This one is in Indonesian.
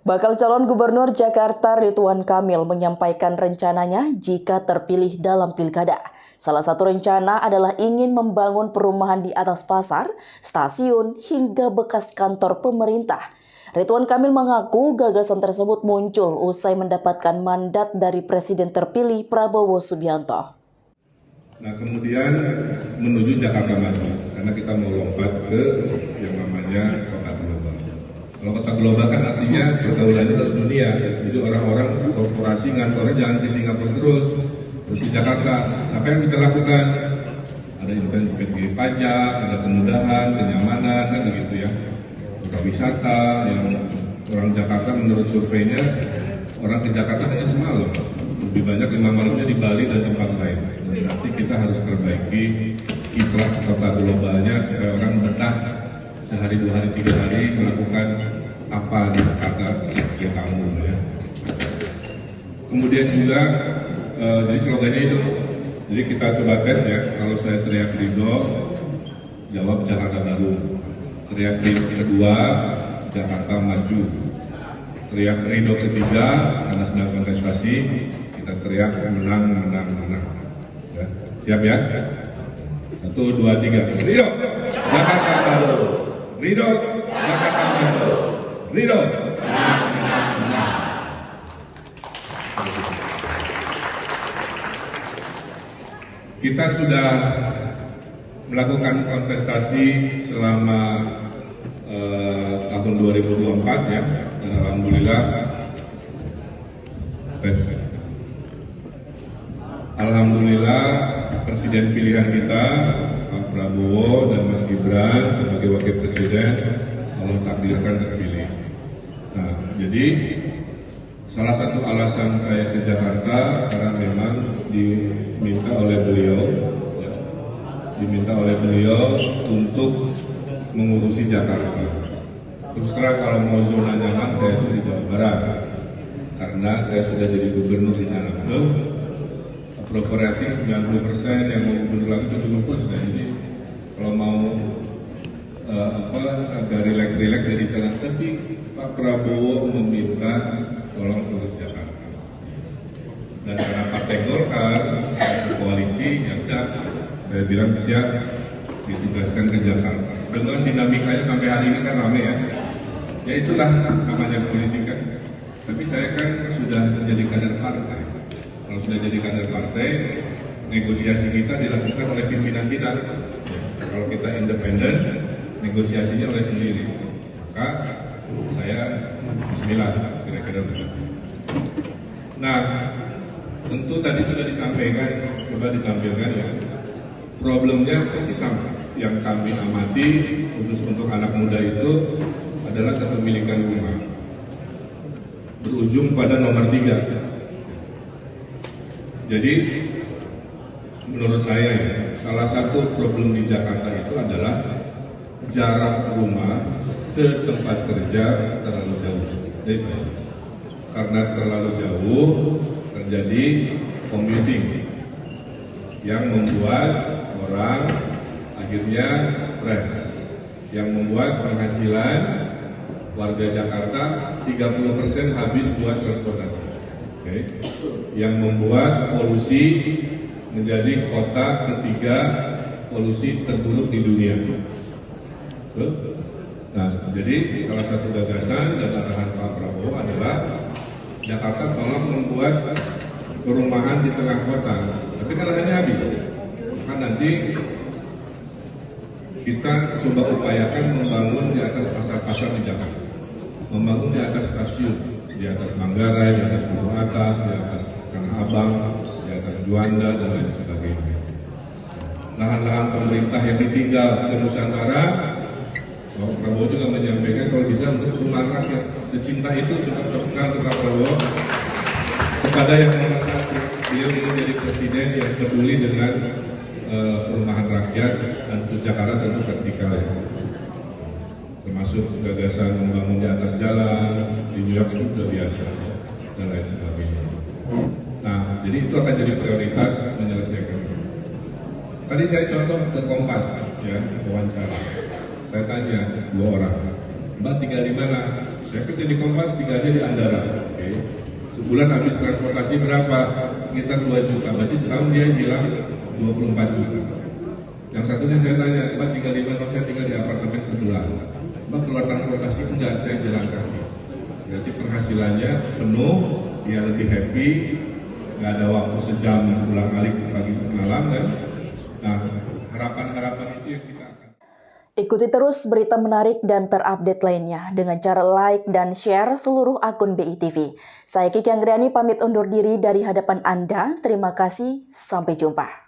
Bakal calon gubernur Jakarta Ridwan Kamil menyampaikan rencananya jika terpilih dalam pilkada. Salah satu rencana adalah ingin membangun perumahan di atas pasar, stasiun, hingga bekas kantor pemerintah. Ridwan Kamil mengaku gagasan tersebut muncul usai mendapatkan mandat dari Presiden terpilih Prabowo Subianto. Nah, kemudian menuju Jakarta Maju, karena kita mau lompat ke yang namanya kota global. Kalau kota global kan artinya pergaulannya harus dunia. Jadi orang-orang korporasi ngantornya jangan ke Singapura terus di Jakarta. Sampai yang kita lakukan ada investigasi pajak, ada kemudahan, kenyamanan, kan begitu ya. Kota wisata yang orang Jakarta menurut surveinya orang ke Jakarta hanya semalam. Lebih banyak 5 malamnya di Bali dan tempat lain. Dan nanti kita harus perbaiki kiprah kota globalnya supaya orang betah sehari, 2 hari, 3 hari melakukan apa di Jakarta sebagai tamu ya. Kemudian juga jadi slogannya itu. Jadi kita coba tes ya. Kalau saya teriak Ridho, jawab Jakarta Baru. Teriak Ridho kedua, Jakarta Maju. Teriak Ridho ketiga karena sedang kontestasi, kita teriak menang. Ya. Siap ya? 1, 2, 3. Ridho, Jakarta Baru. Ridho, Jakarta Maju. Ridho. Kita sudah melakukan kontestasi selama tahun 2024 ya, dan alhamdulillah Presiden pilihan kita Pak Prabowo dan Mas Gibran sebagai Wakil Presiden Allah takdirkan terpilih. Nah, jadi salah satu alasan saya ke Jakarta karena memang diminta oleh beliau untuk mengurusi Jakarta. Terus terang kalau mau zona nyaman saya itu di Jawa Barat karena saya sudah jadi gubernur di sana, betul? Approval rating 90%, yang mau gubernur lagi 70%. Jadi kalau mau agak relax dari sana, tapi Pak Prabowo meminta tolong urus Jakarta. Dan karena Partai Golkar koalisi, ya udah saya bilang siap ditugaskan ke Jakarta. Dengan dinamikanya sampai hari ini kan rame ya. Ya itulah namanya politik kan. Tapi saya kan sudah menjadi kader partai. Kalau sudah jadi kader partai, negosiasi kita dilakukan oleh pimpinan kita. Kalau kita independen, negosiasinya oleh sendiri. Maka saya bismillah kira-kira begitu. Nah, tentu tadi sudah disampaikan, coba ditampilkan ya. Problemnya pasti sama. Yang kami amati khusus untuk anak muda itu adalah kepemilikan rumah. Berujung pada nomor 3. Jadi menurut saya ya, salah satu problem di Jakarta itu adalah jarak rumah ke tempat kerja terlalu jauh. Jadi, karena terlalu jauh terjadi commuting yang membuat orang akhirnya stres, yang membuat penghasilan warga Jakarta 30% habis buat transportasi. Okay. Yang membuat polusi menjadi kota ketiga polusi terburuk di dunia. Nah, jadi salah satu gagasan dan arahan Pak Prabowo adalah Jakarta tolong membuat perumahan di tengah kota, tapi kan lahannya habis. Maka nanti kita coba upayakan membangun di atas pasar-pasar di Jakarta, membangun di atas stasiun, di atas Manggarai, di atas Dukuh Atas, di atas Tanah Abang, di atas Juanda, dan lain sebagainya. Lahan-lahan pemerintah yang ditinggal ke Nusantara, Pak Prabowo juga menyampaikan kalau bisa untuk perumahan rakyat. Secinta itu coba tepukan Pak Prabowo kepada yang nomor 1. Beliau ingin jadi presiden yang peduli dengan perumahan rakyat dan khusus Jakarta tentu vertikal ya. Termasuk gagasan membangun di atas jalan, di New York itu sudah biasa dan lain sebagainya. Nah, jadi itu akan jadi prioritas menyelesaikan itu. Tadi saya contoh ke Kompas ya, wawancara. Saya tanya 2 orang, Mbak tinggal di mana? saya kerja di Kompas, tinggalnya di Andara. Oke. Sebulan habis transportasi berapa? Sekitar 2 juta. Berarti setahun dia hilang 24 juta. Yang satunya saya tanya, Mbak tinggal di mana? Saya tinggal di apartemen sebelah. Mbak keluar transportasi? Enggak, saya jalan kaki. Berarti penghasilannya penuh, dia lebih happy, nggak ada waktu sejam pulang alik pagi malam kan. Nah, harapan-harapan itu yang kita akan. Ikuti terus berita menarik dan terupdate lainnya dengan cara like dan share seluruh akun BITV. Saya Kiki Anggriani pamit undur diri dari hadapan Anda. Terima kasih, sampai jumpa.